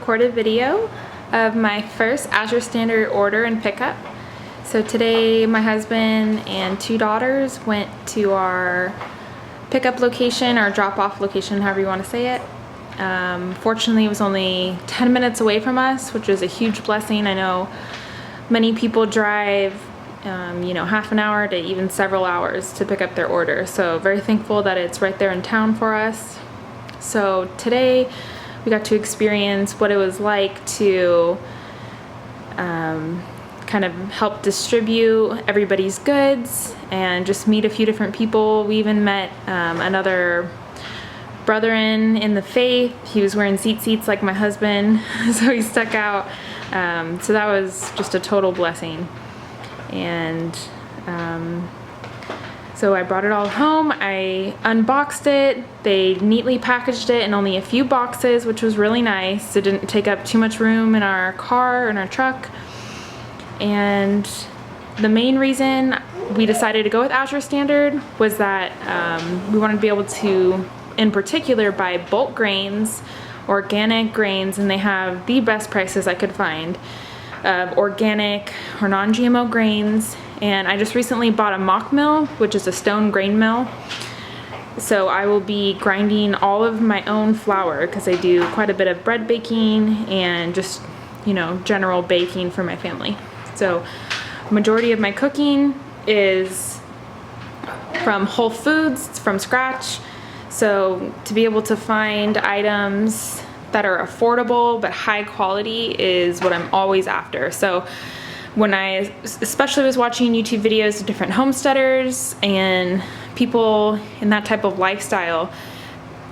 record a video of my first Azure Standard order and pickup. So today my husband and 2 daughters went to our pickup location, our drop-off location, however you want to say it. Fortunately, it was only 10 minutes away from us, which was a huge blessing. I know many people drive half an hour to even several hours to pick up their order. So very thankful that it's right there in town for us. So today we got to experience what it was like to kind of help distribute everybody's goods and just meet a few different people. We even met another brethren in the faith. He was wearing seats like my husband, so he stuck out. So that was just a total blessing. And so I brought it all home. I unboxed it. They neatly packaged it in only a few boxes, which was really nice. It didn't take up too much room in our car, in our truck. And the main reason we decided to go with Azure Standard was that we wanted to be able to, in particular, buy bulk grains, organic grains, and they have the best prices I could find of organic or non-GMO grains. And I just recently bought a mock mill, which is a stone grain mill. So I will be grinding all of my own flour because I do quite a bit of bread baking and just, general baking for my family. So majority of my cooking is from Whole Foods, it's from scratch. So to be able to find items that are affordable but high quality is what I'm always after. So when I especially was watching YouTube videos of different homesteaders and people in that type of lifestyle,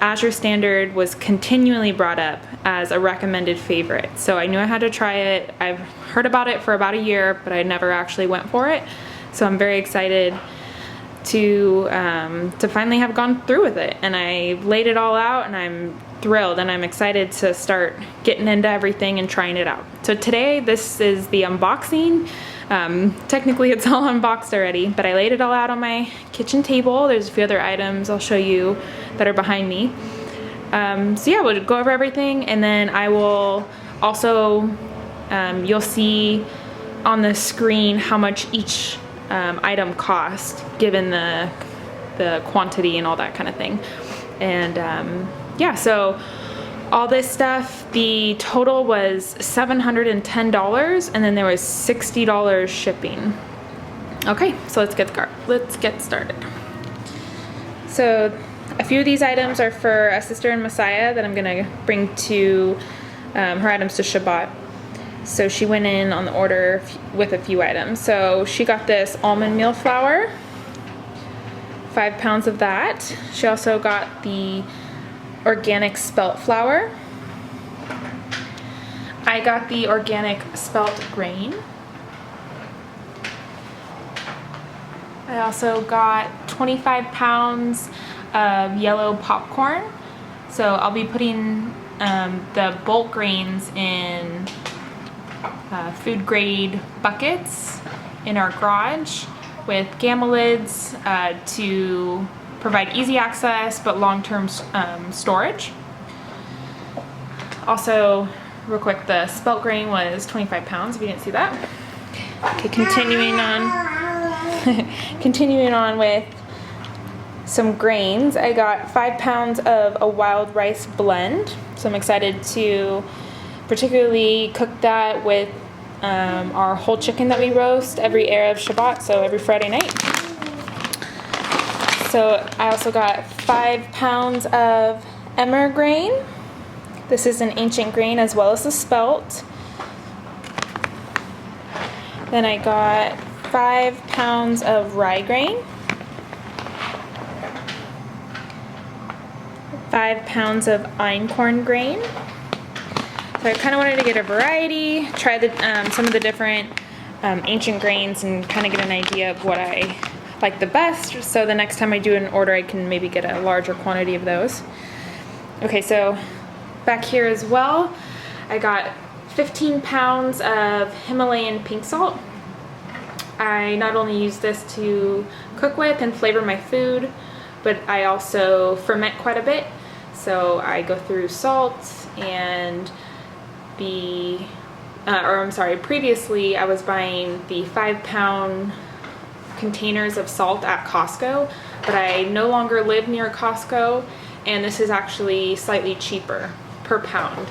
Azure Standard was continually brought up as a recommended favorite. So I knew I had to try it. I've heard about it for about a year, but I never actually went for it. So I'm very excited to finally have gone through with it. And I laid it all out and I'm thrilled and I'm excited to start getting into everything and trying it out. So today this is the unboxing. Technically it's all unboxed already, but I laid it all out on my kitchen table. There's a few other items I'll show you that are behind me. So yeah, we'll go over everything, and then I will also, you'll see on the screen how much each item cost given the quantity and all that kind of thing. And yeah, so all this stuff, the total was $710, and then there was $60 shipping. Okay, so let's get started. So a few of these items are for a sister in Messiah that I'm gonna bring to her items to Shabbat. So she went in on the order with a few items. So she got this almond meal flour, 5 pounds of that. She also got the organic spelt flour. I got the organic spelt grain. I also got 25 pounds of yellow popcorn. So I'll be putting the bulk grains in food grade buckets in our garage with gamma lids to provide easy access but long-term storage. Also, real quick, the spelt grain was 25 pounds if you didn't see that. Okay, continuing on with some grains. I got 5 pounds of a wild rice blend, so I'm excited to particularly cook that with our whole chicken that we roast every Erev Shabbat, so every Friday night. So I also got 5 pounds of emmer grain. This is an ancient grain as well as the spelt. Then I got 5 pounds of rye grain, 5 pounds of einkorn grain. So I kind of wanted to get a variety, try some of the different ancient grains and kind of get an idea of what I like the best, so the next time I do an order I can maybe get a larger quantity of those. Okay, so back here as well, I got 15 pounds of Himalayan pink salt. I not only use this to cook with and flavor my food, but I also ferment quite a bit. So I go through salt and previously I was buying the 5-pound containers of salt at Costco, but I no longer live near Costco, and this is actually slightly cheaper per pound.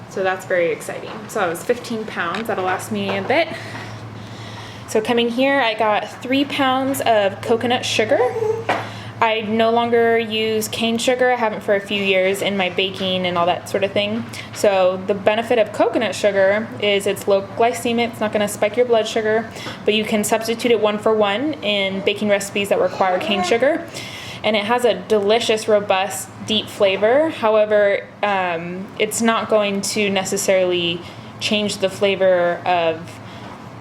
So that's very exciting. So it was 15 pounds, that'll last me a bit. So coming here, I got 3 pounds of coconut sugar. I no longer use cane sugar. I haven't for a few years in my baking and all that sort of thing. So the benefit of coconut sugar is it's low glycemic. It's not going to spike your blood sugar, but you can substitute it 1-for-1 in baking recipes that require cane sugar. And it has a delicious, robust, deep flavor. However, it's not going to necessarily change the flavor of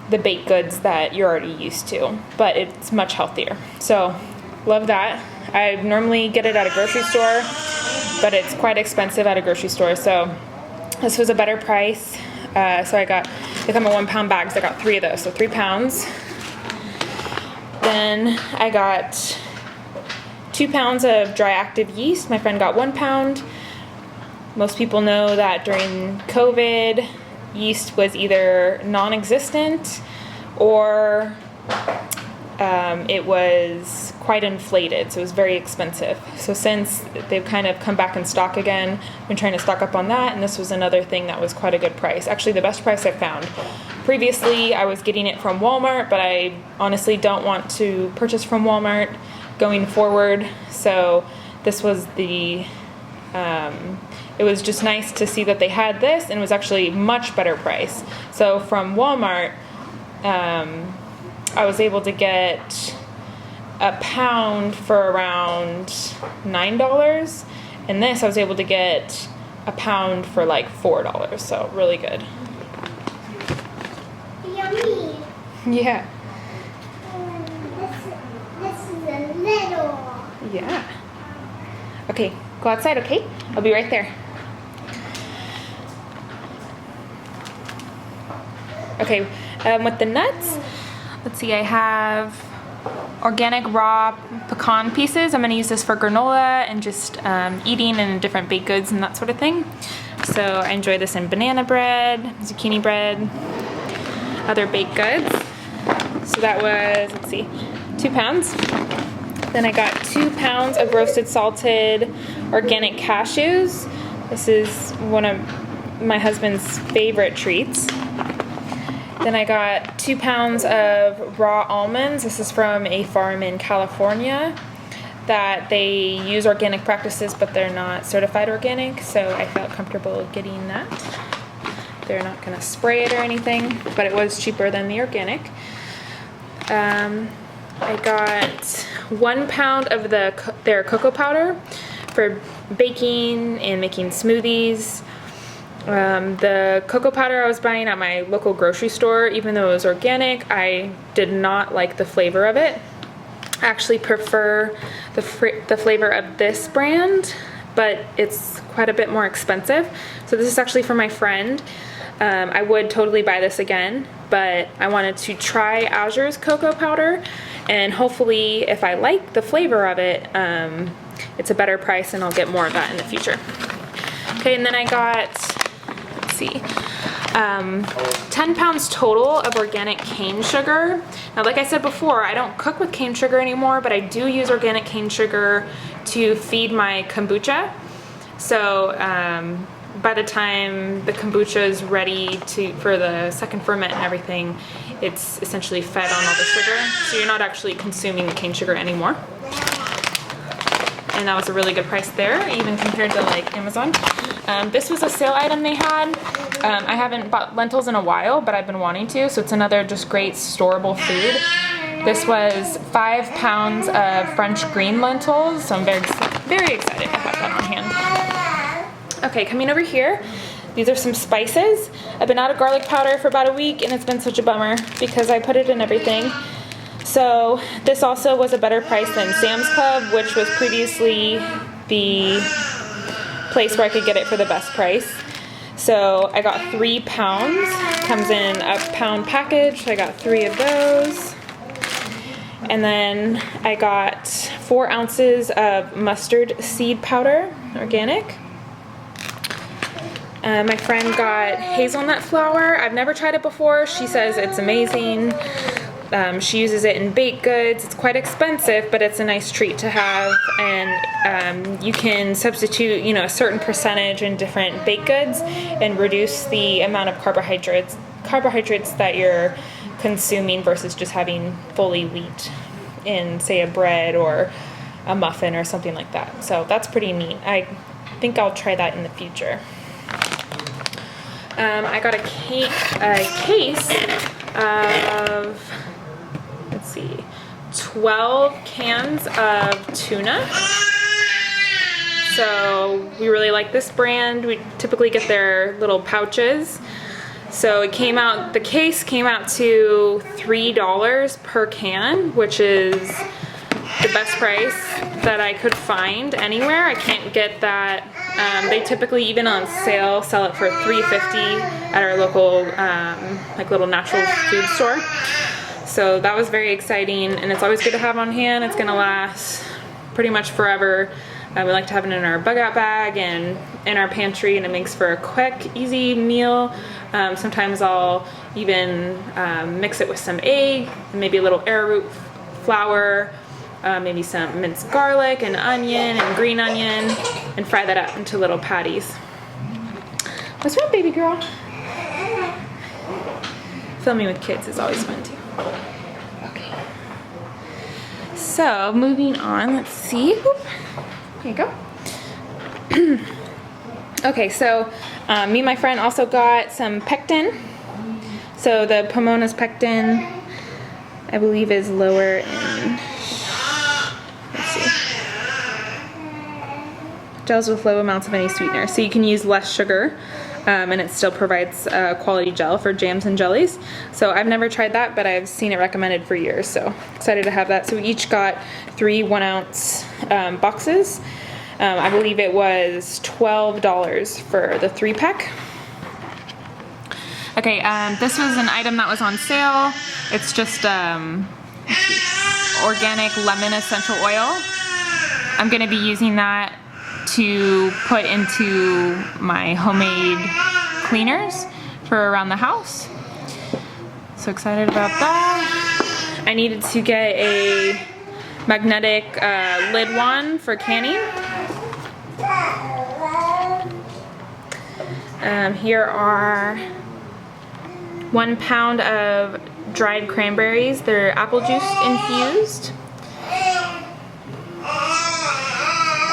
the baked goods that you're already used to, but it's much healthier. So love that. I normally get it at a grocery store, but it's quite expensive at a grocery store. So this was a better price. So they come in 1-pound bags. I got 3 of those, so 3 pounds. Then I got 2 pounds of dry active yeast. My friend got 1 pound. Most people know that during COVID, yeast was either non-existent or it was quite inflated, so it was very expensive. So since they've kind of come back in stock again, I've been trying to stock up on that, and this was another thing that was quite a good price. Actually, the best price I found. Previously, I was getting it from Walmart, but I honestly don't want to purchase from Walmart going forward. So this was it was just nice to see that they had this, and it was actually much better price. So from Walmart, I was able to get a pound for around $9, and this I was able to get a pound for like $4, so really good. Yummy. Yeah. This is a little. Yeah. Okay, go outside, okay? I'll be right there. Okay, with the nuts, let's see, I have organic raw pecan pieces. I'm going to use this for granola and just eating and different baked goods and that sort of thing. So I enjoy this in banana bread, zucchini bread, other baked goods. So that was, let's see, 2 pounds. Then I got 2 pounds of roasted salted organic cashews. This is one of my husband's favorite treats. Then I got 2 pounds of raw almonds. This is from a farm in California that they use organic practices, but they're not certified organic, so I felt comfortable getting that. They're not going to spray it or anything, but it was cheaper than the organic. I got 1 pound of their cocoa powder for baking and making smoothies. The cocoa powder I was buying at my local grocery store, even though it was organic, I did not like the flavor of it. I actually prefer the flavor of this brand, but it's quite a bit more expensive. So this is actually for my friend. I would totally buy this again, but I wanted to try Azure's cocoa powder, and hopefully if I like the flavor of it, it's a better price and I'll get more of that in the future. Okay, and then I got, let's see, 10 pounds total of organic cane sugar. Now, like I said before, I don't cook with cane sugar anymore, but I do use organic cane sugar to feed my kombucha. So by the time the kombucha is ready for the second ferment and everything, it's essentially fed on all the sugar, so you're not actually consuming the cane sugar anymore. And that was a really good price there, even compared to like Amazon. This was a sale item they had. I haven't bought lentils in a while, but I've been wanting to, so it's another just great storable food. This was 5 pounds of French green lentils, so I'm very excited to have that on hand. Okay, coming over here, these are some spices. I've been out of garlic powder for about a week, and it's been such a bummer because I put it in everything. So this also was a better price than Sam's Club, which was previously the place where I could get it for the best price. So I got 3 pounds, comes in a pound package, so I got 3 of those. And then I got 4 ounces of mustard seed powder, organic. My friend got hazelnut flour. I've never tried it before. She says it's amazing. She uses it in baked goods. It's quite expensive, but it's a nice treat to have. And you can substitute, you know, a certain percentage in different baked goods and reduce the amount of carbohydrates that you're consuming versus just having fully wheat in, say, a bread or a muffin or something like that. So that's pretty neat. I think I'll try that in the future. I got a case of, let's see, 12 cans of tuna. So we really like this brand. We typically get their little pouches. So it came out, the case came out to $3 per can, which is the best price that I could find anywhere. I can't get that. They typically, even on sale, sell it for $3.50 at our local like little natural food store. So that was very exciting, and it's always good to have on hand. It's gonna last pretty much forever. We like to have it in our bug out bag and in our pantry, and it makes for a quick, easy meal. Sometimes I'll even mix it with some egg, maybe a little arrowroot flour, maybe some minced garlic and onion and green onion, and fry that up into little patties. What's wrong, baby girl? Filming with kids is always fun too. Okay. So moving on, let's see. Oop. Here you go. Okay, so me and my friend also got some pectin. So the Pomona's pectin, I believe, is lower in, let's see, gels with low amounts of any sweetener. So you can use less sugar, and it still provides quality gel for jams and jellies. So I've never tried that, but I've seen it recommended for years. So excited to have that. So we each got 3 1-ounce boxes. I believe it was $12 for the 3-pack. Okay, this was an item that was on sale. It's just organic lemon essential oil. I'm gonna be using that to put into my homemade cleaners for around the house. So excited about that. I needed to get a magnetic lid wand for canning. Here are 1 pound of dried cranberries. They're apple juice infused.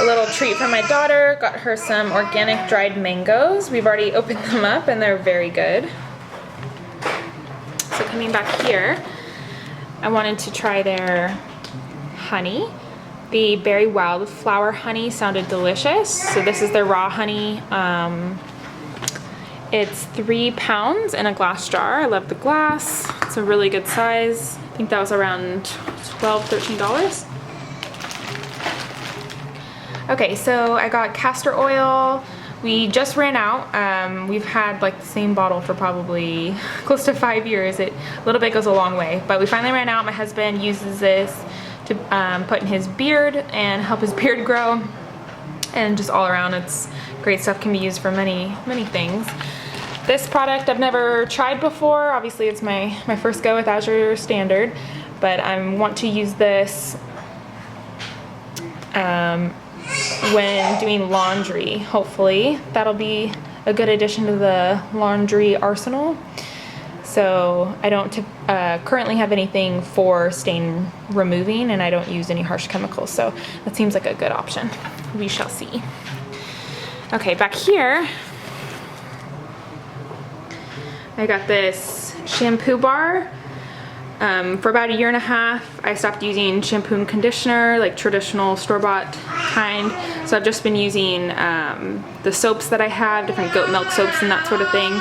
A little treat for my daughter. Got her some organic dried mangoes. We've already opened them up and they're very good. So coming back here, I wanted to try their honey. The berry wildflower honey sounded delicious. So this is their raw honey. It's 3 pounds in a glass jar. I love the glass. It's a really good size. I think that was around $12, $13. Okay, so I got castor oil. We just ran out. We've had like the same bottle for probably close to 5 years. A little bit goes a long way, but we finally ran out. My husband uses this to put in his beard and help his beard grow, and just all around it's great stuff. Can be used for many things. This product I've never tried before. Obviously it's my first go with Azure Standard, but I want to use this when doing laundry. Hopefully that'll be a good addition to the laundry arsenal. So I don't currently have anything for stain removing, and I don't use any harsh chemicals, so that seems like a good option. We shall see. Okay, back here I got this shampoo bar. For about 1.5 years, I stopped using shampoo and conditioner, like traditional store-bought kind. So I've just been using the soaps that I have, different goat milk soaps and that sort of thing.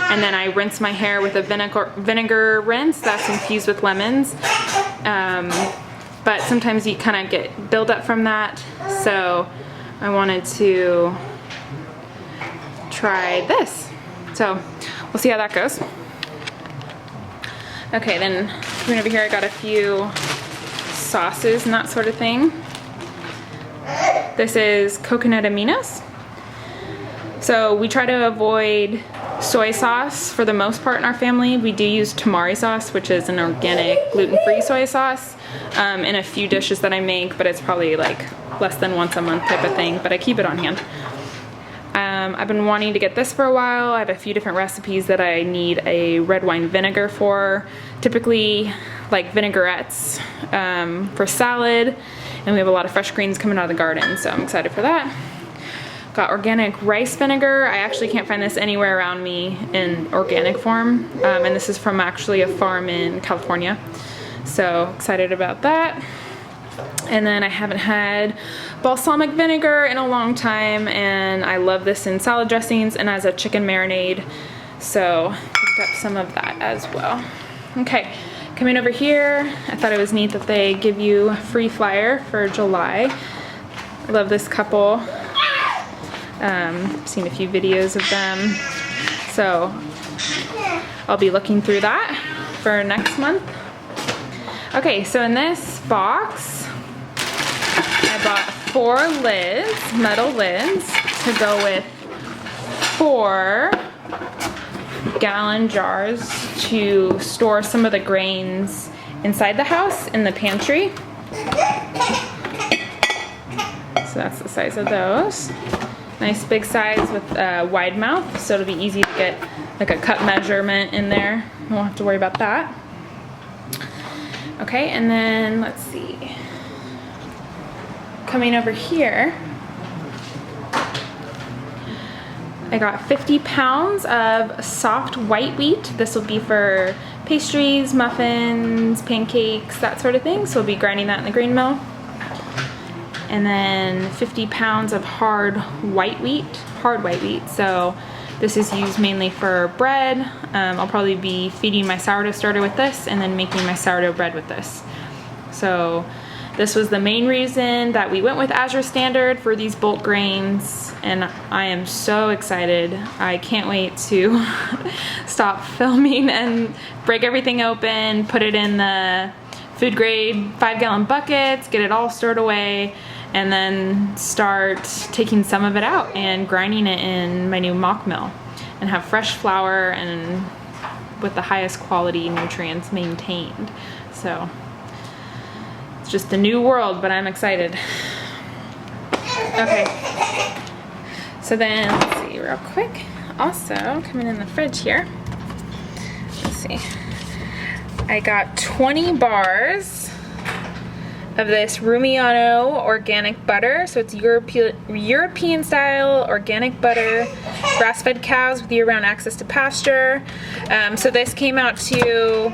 And then I rinse my hair with a vinegar rinse that's infused with lemons. But sometimes you kind of get buildup from that. So I wanted to try this. So we'll see how that goes. Okay, then coming over here, I got a few sauces and that sort of thing. This is coconut aminos. So we try to avoid soy sauce for the most part in our family. We do use tamari sauce, which is an organic gluten-free soy sauce, in a few dishes that I make, but it's probably like less than once a month type of thing, but I keep it on hand. I've been wanting to get this for a while. I have a few different recipes that I need a red wine vinegar for, typically like vinaigrettes for salad, and we have a lot of fresh greens coming out of the garden, so I'm excited for that. Got organic rice vinegar. I actually can't find this anywhere around me in organic form, and this is from actually a farm in California, so excited about that. And then I haven't had balsamic vinegar in a long time, and I love this in salad dressings and as a chicken marinade, so picked up some of that as well. Okay, coming over here, I thought it was neat that they give you a free flyer for July. I love this couple. Seen a few videos of them, so I'll be looking through that for next month. Okay, so in this box, I bought 4 lids, metal lids, to go with 4 gallon jars to store some of the grains inside the house in the pantry. So that's the size of those. Nice big size with a wide mouth, so it'll be easy to get like a cup measurement in there. You won't have to worry about that. Okay, and then let's see. Coming over here, I got 50 pounds of soft white wheat. This will be for pastries, muffins, pancakes, that sort of thing. So we'll be grinding that in the grain mill. And then 50 pounds of hard white wheat. So this is used mainly for bread. I'll probably be feeding my sourdough starter with this and then making my sourdough bread with this. So this was the main reason that we went with Azure Standard for these bulk grains, and I am so excited. I can't wait to stop filming and break everything open, put it in the food grade 5-gallon buckets, get it all stored away, and then start taking some of it out and grinding it in my new mock mill and have fresh flour and with the highest quality nutrients maintained. So it's just a new world, but I'm excited. Okay, so then let's see real quick. Also coming in the fridge here, let's see, I got 20 bars of this Rumiano organic butter. So it's European style organic butter, grass-fed cows with year-round access to pasture. So this came out to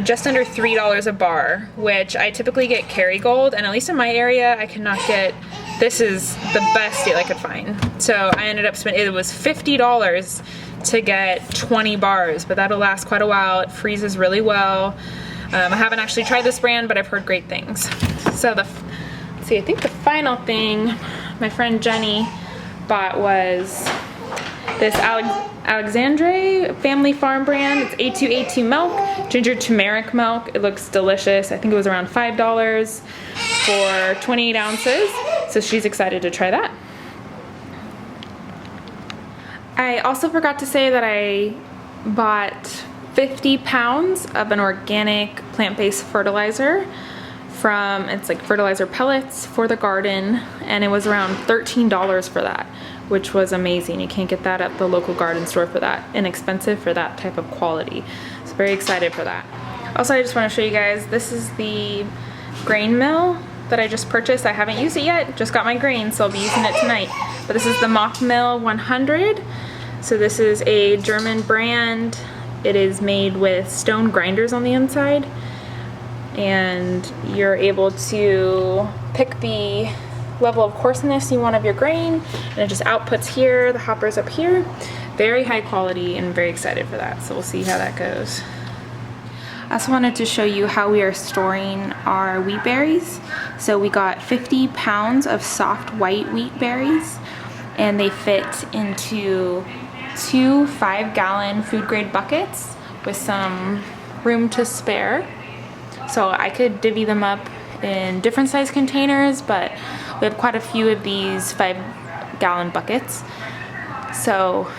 just under $3 a bar, which I typically get Kerrygold, and at least in my area I cannot get, this is the best deal I could find. So I ended up spending, it was $50 to get 20 bars, but that'll last quite a while. It freezes really well. I haven't actually tried this brand, but I've heard great things. So let's see, I think the final thing my friend Jenny bought was this Alexandre family farm brand. It's A2A2 milk, ginger turmeric milk. It looks delicious. I think it was around $5 for 28 ounces. So she's excited to try that. I also forgot to say that I bought 50 pounds of an organic plant-based fertilizer from, it's like fertilizer pellets for the garden, and it was around $13 for that, which was amazing. You can't get that at the local garden store for that inexpensive for that type of quality. So very excited for that. Also, I just want to show you guys, this is the grain mill that I just purchased. I haven't used it yet, just got my grain, so I'll be using it tonight. But this is the Mock Mill 100. So this is a German brand. It is made with stone grinders on the inside, and you're able to pick the level of coarseness you want of your grain, and it just outputs here, the hopper's up here. Very high quality, and very excited for that, so we'll see how that goes. I also wanted to show you how we are storing our wheat berries. So we got 50 pounds of soft white wheat berries, and they fit into 2 5-gallon food grade buckets with some room to spare. So I could divvy them up in different size containers, but we have quite a few of these 5-gallon buckets. So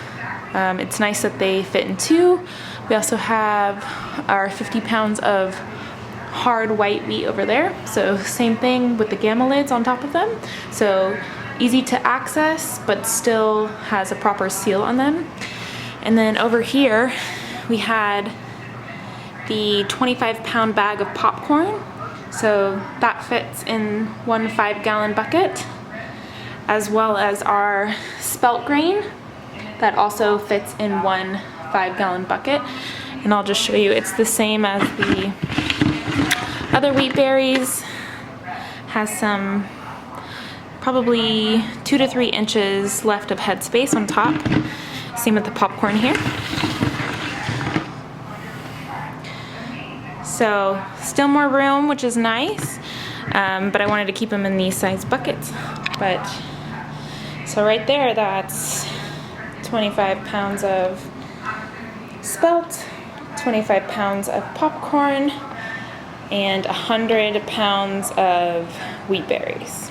it's nice that they fit in two. We also have our 50 pounds of hard white wheat over there. So same thing with the gamma lids on top of them. So easy to access, but still has a proper seal on them. And then over here, we had the 25-pound bag of popcorn. So that fits in one 5-gallon bucket, as well as our spelt grain that also fits in one 5-gallon bucket. And I'll just show you, it's the same as the other wheat berries. Has some probably 2 to 3 inches left of headspace on top. Same with the popcorn here. So still more room, which is nice, but I wanted to keep them in these size buckets. But so right there, that's 25 pounds of spelt, 25 pounds of popcorn, and 100 pounds of wheat berries.